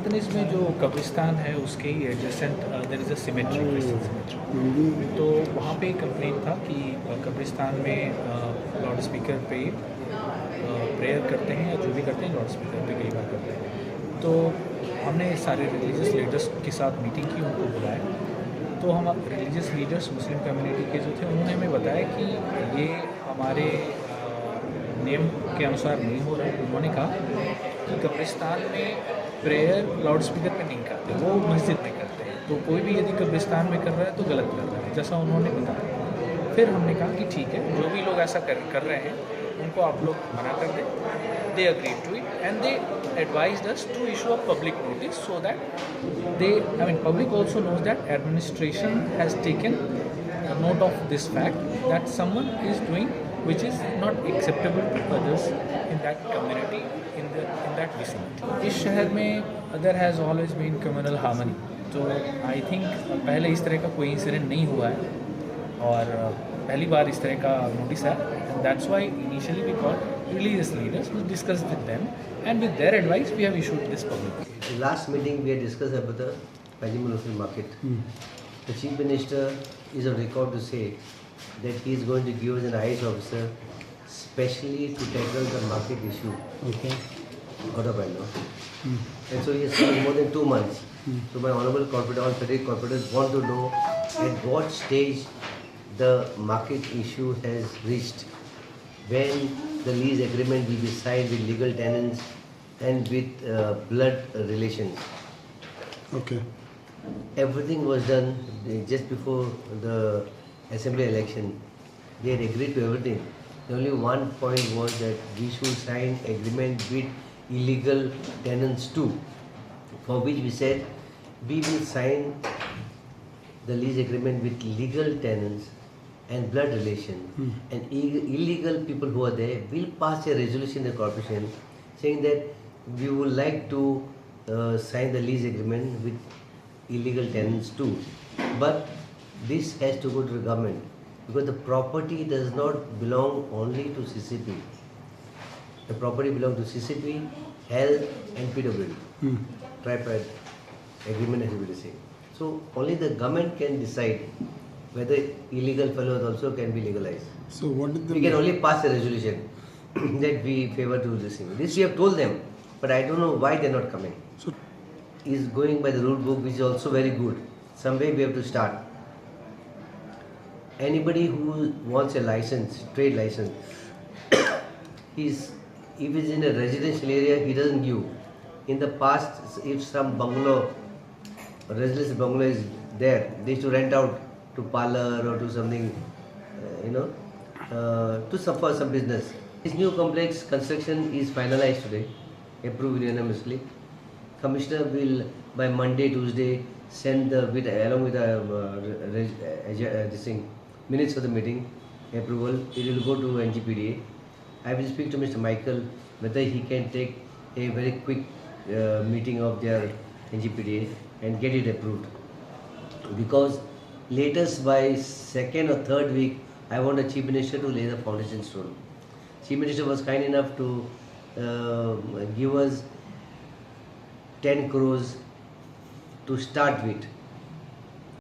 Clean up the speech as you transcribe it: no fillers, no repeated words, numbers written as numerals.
Athens में जो कब्रिस्तान है उसके ही adjacent there is a cemetery, crystal cemetery. तो वहाँ पे एक कंप्लेंट था कि कब्रिस्तान में लाउड स्पीकर पे प्रेयर करते हैं या जो भी करते हैं लाउड स्पीकर पे कई बार करते हैं। तो हमने सारे रिलीजियस लीडर्स के साथ मीटिंग की, उनको बुलाया। तो हम रिलीजियस लीडर्स मुस्लिम कम्युनिटी के जो थे उन्होंने हमें बताया कि ये हमारे नियम के अनुसार नहीं हो रहा है। उन्होंने कहा कि कब्रिस्तान में प्रेयर लाउड स्पीकर पे नहीं करते, वो मस्जिद में करते हैं। तो कोई भी यदि कब्रिस्तान में कर रहा है तो गलत कर रहा है, जैसा उन्होंने बताया। फिर हमने कहा कि ठीक है, जो भी लोग ऐसा कर रहे हैं उनको आप लोग मना कर दें। They agreed to it and they advised us to issue a public notice so that public also knows that administration has taken a note of this fact that someone is doing which is not acceptable to others in that community, in that vicinity. इस शहर में there has always been communal harmony, तो I think पहले इस तरह का कोई incident नहीं हुआ है और पहली बार इस तरह का नोटिस है। That's why initially we called religious leaders, we discussed with them, and with their advice we have issued this public. The last meeting we had discussed about the Pajimalofi market. The Chief Minister is on record to say that he is going to give us an IAS officer specially to tackle the market issue. Okay. Out of Bangalore. And so he has spent more than 2 months. So my honorable corporate, all federal corporators want to know at what stage the market issue has reached, when the lease agreement will be signed with legal tenants and with blood relations. Okay. Everything was done just before the assembly election. They had agreed to everything. The only one point was that we should sign agreement with illegal tenants too, for which we said we will sign the lease agreement with legal tenants and blood relation, and illegal people who are there will pass a resolution in the corporation saying that we would like to sign the lease agreement with illegal tenants too. But this has to go to the government because the property does not belong only to CCP. The property belongs to CCP, Health and PWD. Tripartite agreement has to be the same. So only the government can decide whether illegal fellows also can be legalized. So what did We can only pass a resolution that we favor to this thing. This we have told them, but I don't know why they are not coming. So Is going by the rule book, which is also very good. Some way we have to start. Anybody who wants a license, trade license, if he's in a residential area, he doesn't give. In the past, if some bungalow, residential bungalow is there, they used to rent out to parlor or to something, for some business. This new complex construction is finalized today, approved unanimously. Commissioner will by Monday, Tuesday send along with the minutes of the meeting approval. It will go to NGPDA. I will speak to Mr. Michael whether he can take a very quick meeting of their NGPDA and get it approved. Because latest by second or third week, I want the Chief Minister to lay the foundation stone. Chief Minister was kind enough to give us 10 crores to start with.